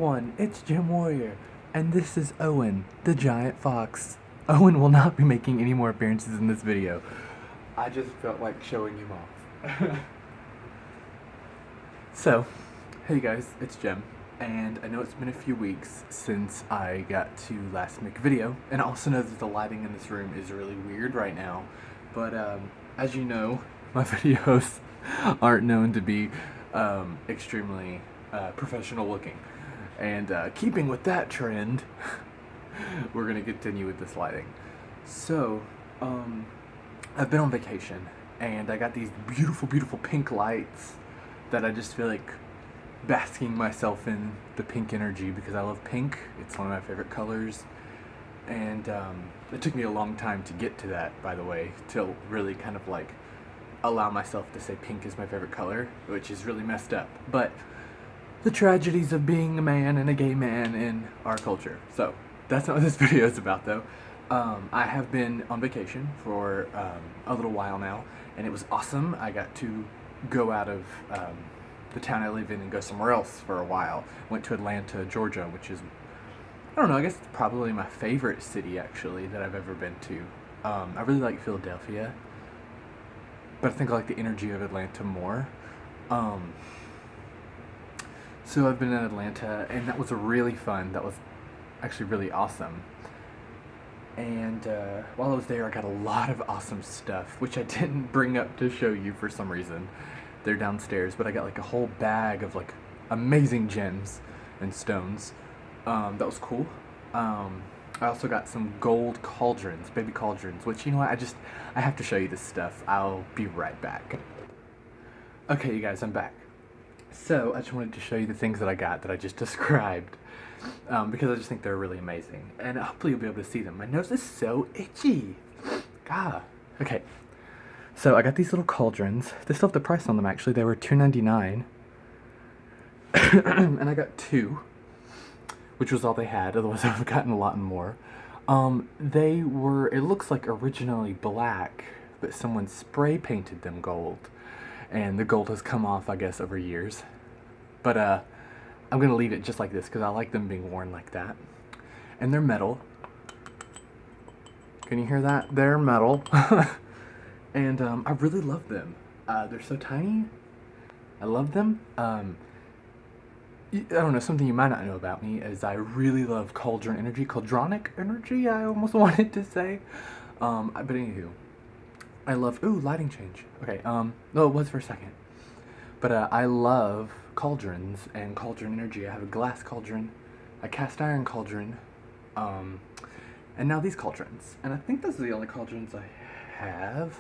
everyone, it's Jim Warrior, and this is Owen, the giant fox. Owen will not be making any more appearances in this video. I just felt like showing him off. So, hey guys, it's Jim, and I know it's been a few weeks since I got to last make a video, and I also know that the lighting in this room is really weird right now, but as you know, my videos aren't known to be extremely professional looking. And keeping with that trend, we're going to continue with this lighting. So, I've been on vacation, and I got these beautiful, beautiful pink lights that I just feel like basking myself in the pink energy because I love pink. It's one of my favorite colors. And it took me a long time to get to that, by the way, to really kind of like allow myself to say pink is my favorite color, which is really messed up. But the tragedies of being a man and a gay man in our culture. So that's not what this video is about, though. I have been on vacation for a little while now, and it was awesome. I got to go out of the town I live in and go somewhere else for a while. Went to Atlanta, Georgia, which is, I don't know, I guess it's probably my favorite city, actually, that I've ever been to. I really like Philadelphia, but I think I like the energy of Atlanta more. So I've been in Atlanta, and that was really fun. That was actually really awesome. And while I was there, I got a lot of awesome stuff, which I didn't bring up to show you for some reason. They're downstairs, but I got like a whole bag of like amazing gems and stones. That was cool. I also got some gold cauldrons, baby cauldrons, which, you know what, I have to show you this stuff. I'll be right back. Okay, you guys, I'm back. So, I just wanted to show you the things that I got that I just described, because I just think they're really amazing, and hopefully you'll be able to see them. My nose is so itchy. God. Okay, so I got these little cauldrons. They still have the price on them, actually. They were $2.99, and I got two, which was all they had. Otherwise, I would have gotten a lot more. They were, it looks like originally black, but someone spray painted them gold. And the gold has come off, I guess, over years. But I'm going to leave it just like this because I like them being worn like that. And they're metal. Can you hear that? They're metal. And I really love them. They're so tiny. I love them. I don't know, something you might not know about me is I really love cauldron energy. Cauldronic energy, I almost wanted to say. But anywho. I love, ooh, lighting change. Okay, no, it was for a second. But I love cauldrons and cauldron energy. I have a glass cauldron, a cast iron cauldron, and now these cauldrons. And I think those are the only cauldrons I have.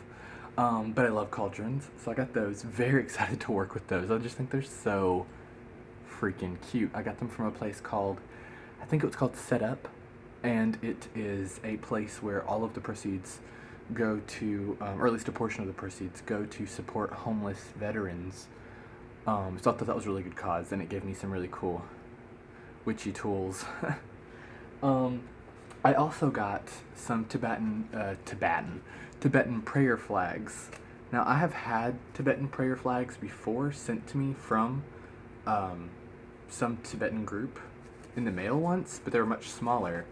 But I love cauldrons, so I got those. Very excited to work with those. I just think they're so freaking cute. I got them from a place called, I think it was called Set Up, and it is a place where all of the proceeds go to, or at least a portion of the proceeds go to support homeless veterans. So I thought that was a really good cause, and it gave me some really cool witchy tools. I also got some Tibetan prayer flags. Now, I have had Tibetan prayer flags before sent to me from some Tibetan group in the mail once, but they were much smaller.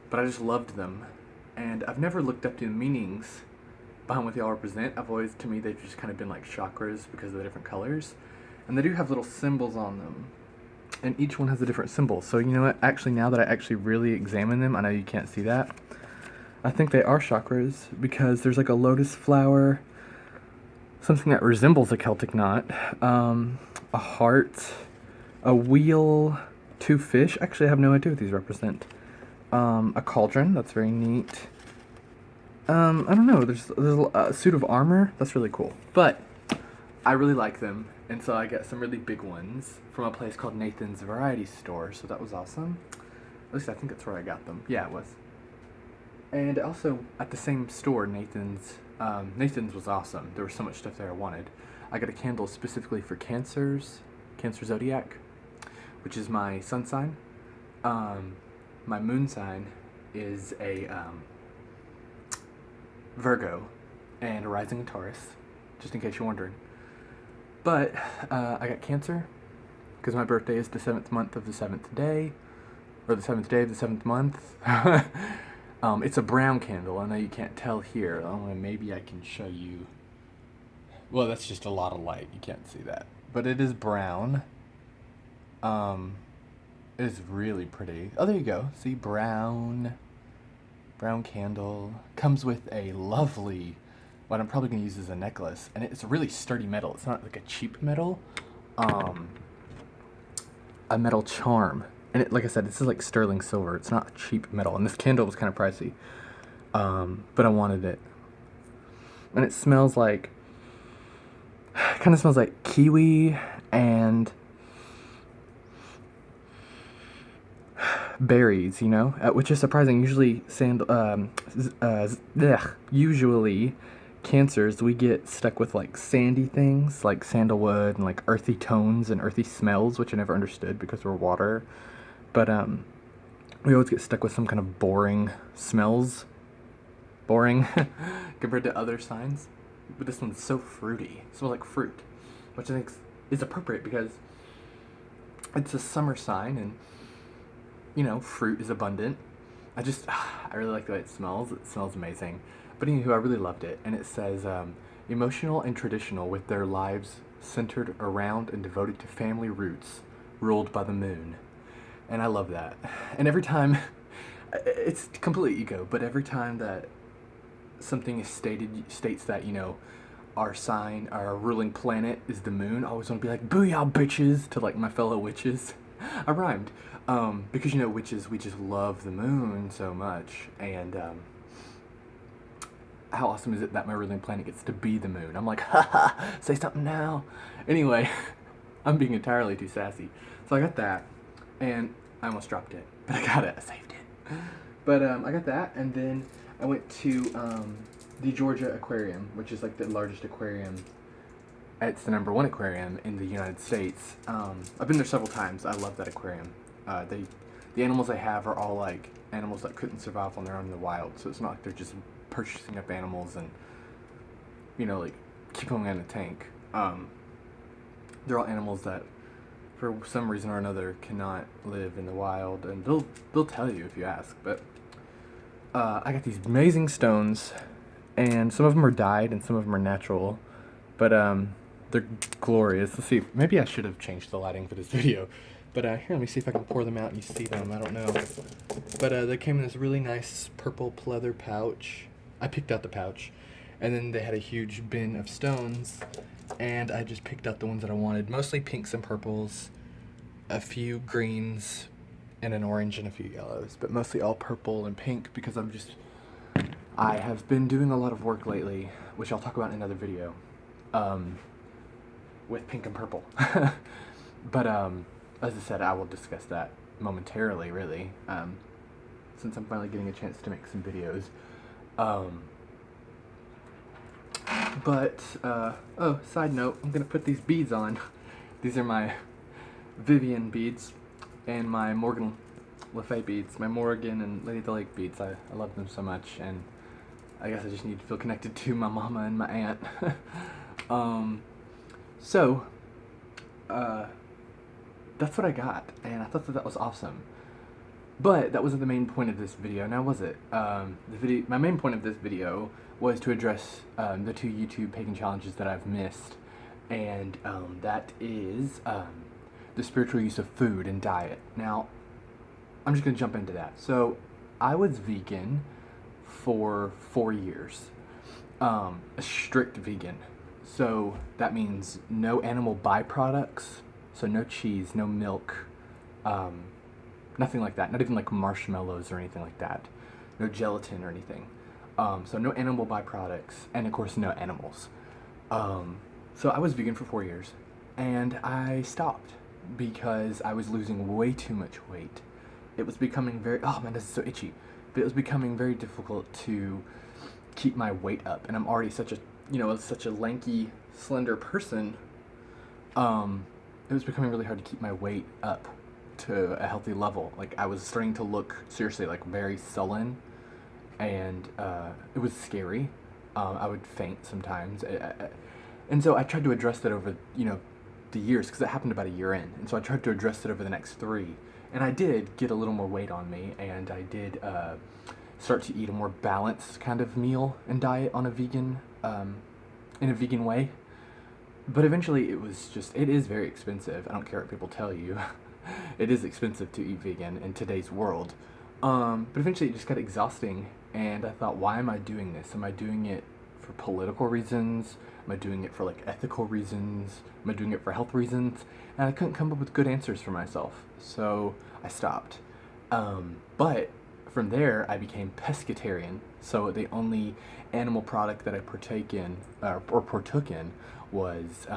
But I just loved them. And I've never looked up to the meanings behind what they all represent. To me, they've just kind of been like chakras because of the different colors. And they do have little symbols on them. And each one has a different symbol. So, you know what? Actually, now that I actually really examine them, I know you can't see that. I think they are chakras because there's like a lotus flower, something that resembles a Celtic knot, a heart, a wheel, two fish. Actually, I have no idea what these represent. A cauldron, that's very neat. I don't know, there's a suit of armor, that's really cool. But I really like them, and so I got some really big ones from a place called Nathan's Variety Store, so that was awesome. At least I think that's where I got them. Yeah, it was. And also, at the same store, Nathan's was awesome. There was so much stuff there I wanted. I got a candle specifically for Cancer Zodiac, which is my sun sign. My moon sign is a Virgo and a rising in Taurus, just in case you're wondering. But I got Cancer, because my birthday is the 7th month of the 7th day, or the 7th day of the 7th month. It's a brown candle. I know you can't tell here. Maybe I can show you. Well, that's just a lot of light. You can't see that. But it is brown. It is really pretty. Oh, there you go. See, brown candle. Comes with a lovely, what I'm probably going to use as a necklace. And it's a really sturdy metal. It's not like a cheap metal. A metal charm. And like I said, this is like sterling silver. It's not cheap metal. And this candle was kind of pricey. But I wanted it. And it smells like, kind of smells like kiwi and berries, you know, which is surprising. Usually usually cancers, we get stuck with like sandy things like sandalwood and like earthy tones and earthy smells, which I never understood because we're water. But we always get stuck with some kind of boring smells. Boring compared to other signs. But this one's so fruity. It smells like fruit, which I think is appropriate because it's a summer sign and, you know, fruit is abundant. I really like the way it smells. It smells amazing. But anywho, I really loved it. And it says, emotional and traditional with their lives centered around and devoted to family roots, ruled by the moon. And I love that. And every time, it's complete ego, but every time that something is states that, you know, our sign, our ruling planet is the moon, I always want to be like, booyah, bitches, to like my fellow witches. I rhymed. Because, you know, witches, we just love the moon so much. And how awesome is it that my ruling planet gets to be the moon? I'm like, haha, say something now. Anyway, I'm being entirely too sassy. So I got that, and I almost dropped it, but I got it, I saved it. But I got that, and then I went to the Georgia Aquarium, which is like the largest aquarium. It's the #1 aquarium in the United States. I've been there several times. I love that aquarium. The animals they have are all like animals that couldn't survive on their own in the wild, so it's not like they're just purchasing up animals and, you know, like keeping them in a tank. They're all animals that for some reason or another cannot live in the wild, and they'll tell you if you ask. But I got these amazing stones, and some of them are dyed and some of them are natural, but they're glorious. Let's see, maybe I should have changed the lighting for this video, but here, let me see if I can pour them out and you see them. I don't know, but they came in this really nice purple pleather pouch. I picked out the pouch, and then they had a huge bin of stones, and I just picked out the ones that I wanted, mostly pinks and purples, a few greens, and an orange and a few yellows, but mostly all purple and pink because I have been doing a lot of work lately, which I'll talk about in another video, with pink and purple. But as I said, I will discuss that momentarily, really, since I'm finally getting a chance to make some videos. Oh, side note, I'm gonna put these beads on. These are my Vivian beads and my Morgan Le Fay beads, my Morgan and Lady of the Lake beads. I love them so much, and I guess I just need to feel connected to my mama and my aunt. That's what I got, and I thought that was awesome. But that wasn't the main point of this video, now was it? My main point of this video was to address the 2 YouTube pagan challenges that I've missed, and that is the spiritual use of food and diet. Now, I'm just going to jump into that. So, I was vegan for 4 years, a strict vegan. So, that means no animal byproducts, so no cheese, no milk, nothing like that, not even like marshmallows or anything like that, no gelatin or anything. So no animal byproducts, and of course no animals. So I was vegan for 4 years, and I stopped because I was losing way too much weight. It was becoming oh man, this is so itchy, but it was becoming very difficult to keep my weight up, and I'm already such a lanky, slender person. It was becoming really hard to keep my weight up to a healthy level. Like, I was starting to look, seriously, like, very sullen, and it was scary. I would faint sometimes, and so I tried to address that over, the years, because it happened about a year in, and so I tried to address it over the next 3, and I did get a little more weight on me, and I did start to eat a more balanced kind of meal and diet on a vegan, in a vegan way. But eventually it is very expensive. I don't care what people tell you. It is expensive to eat vegan in today's world. But eventually it just got exhausting, and I thought, why am I doing this? Am I doing it for political reasons? Am I doing it for like ethical reasons? Am I doing it for health reasons? And I couldn't come up with good answers for myself, so I stopped. But from there, I became pescatarian. So the only animal product that I partook in was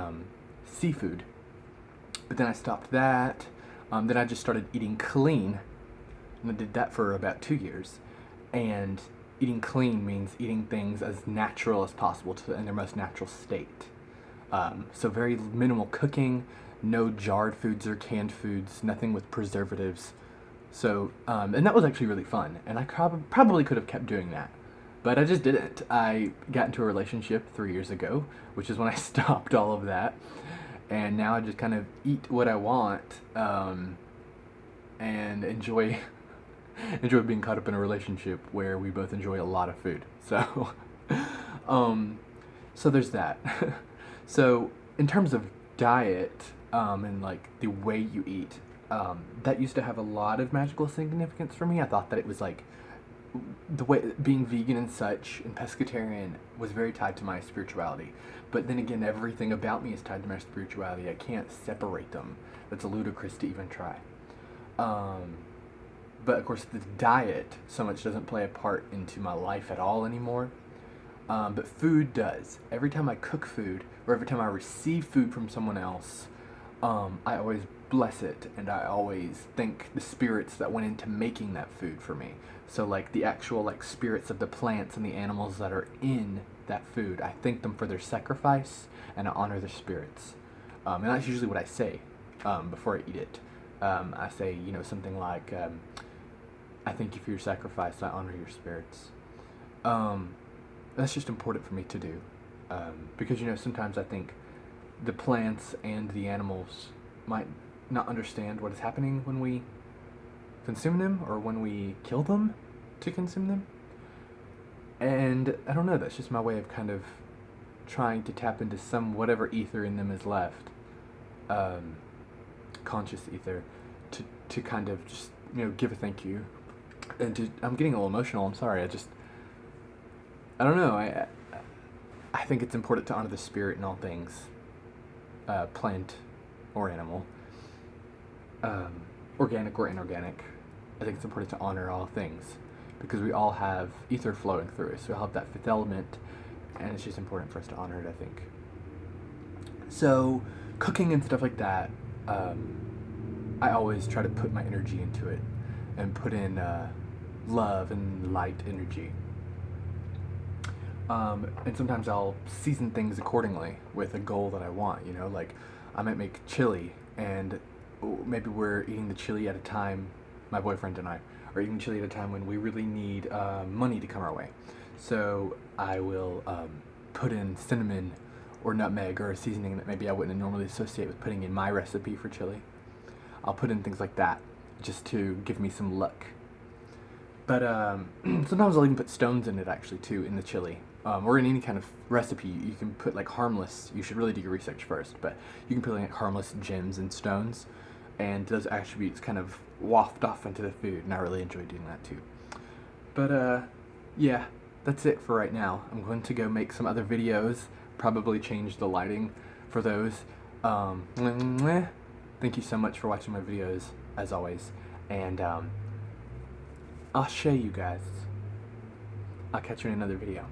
seafood. But then I stopped that. Then I just started eating clean, and I did that for about 2 years. And eating clean means eating things as natural as possible in their most natural state. So very minimal cooking, no jarred foods or canned foods, nothing with preservatives. So, and that was actually really fun, and I probably could have kept doing that, but I just didn't. I got into a relationship 3 years ago, which is when I stopped all of that, and now I just kind of eat what I want, and enjoy being caught up in a relationship where we both enjoy a lot of food. So, so there's that. So in terms of diet, and like the way you eat, that used to have a lot of magical significance for me. I thought that it was like the way being vegan and such and pescatarian was very tied to my spirituality. But then again, everything about me is tied to my spirituality. I can't separate them. That's ludicrous to even try. But of course, the diet so much doesn't play a part into my life at all anymore. But food does. Every time I cook food, or every time I receive food from someone else, I always bless it, and I always thank the spirits that went into making that food for me. So like the actual like spirits of the plants and the animals that are in that food, I thank them for their sacrifice, and I honor their spirits. And that's usually what I say before I eat it. I say, something like, I thank you for your sacrifice, I honor your spirits. That's just important for me to do, because sometimes I think the plants and the animals might not understand what is happening when we consume them, or when we kill them to consume them. And I don't know, that's just my way of kind of trying to tap into some whatever ether in them is left, conscious ether, to kind of just give a thank you. And I'm getting a little emotional, I'm sorry. I don't know, I think it's important to honor the spirit in all things, plant or animal, organic or inorganic. I think it's important to honor all things, because we all have ether flowing through us. We all have that fifth element, and it's just important for us to honor it, I think. So, cooking and stuff like that, I always try to put my energy into it, and put in love and light energy. And sometimes I'll season things accordingly with a goal that I want, like I might make chili, and maybe we're eating the chili at a time, my boyfriend and I are eating chili at a time when we really need money to come our way. So I will put in cinnamon or nutmeg or a seasoning that maybe I wouldn't normally associate with putting in my recipe for chili. I'll put in things like that just to give me some luck. But sometimes I'll even put stones in it actually too, in the chili. Or in any kind of recipe, you can put like harmless, you should really do your research first, but you can put like harmless gems and stones, and those attributes kind of waft off into the food, and I really enjoy doing that too. But yeah, that's it for right now. I'm going to go make some other videos, probably change the lighting for those. Thank you so much for watching my videos, as always, and I'll show you guys. I'll catch you in another video.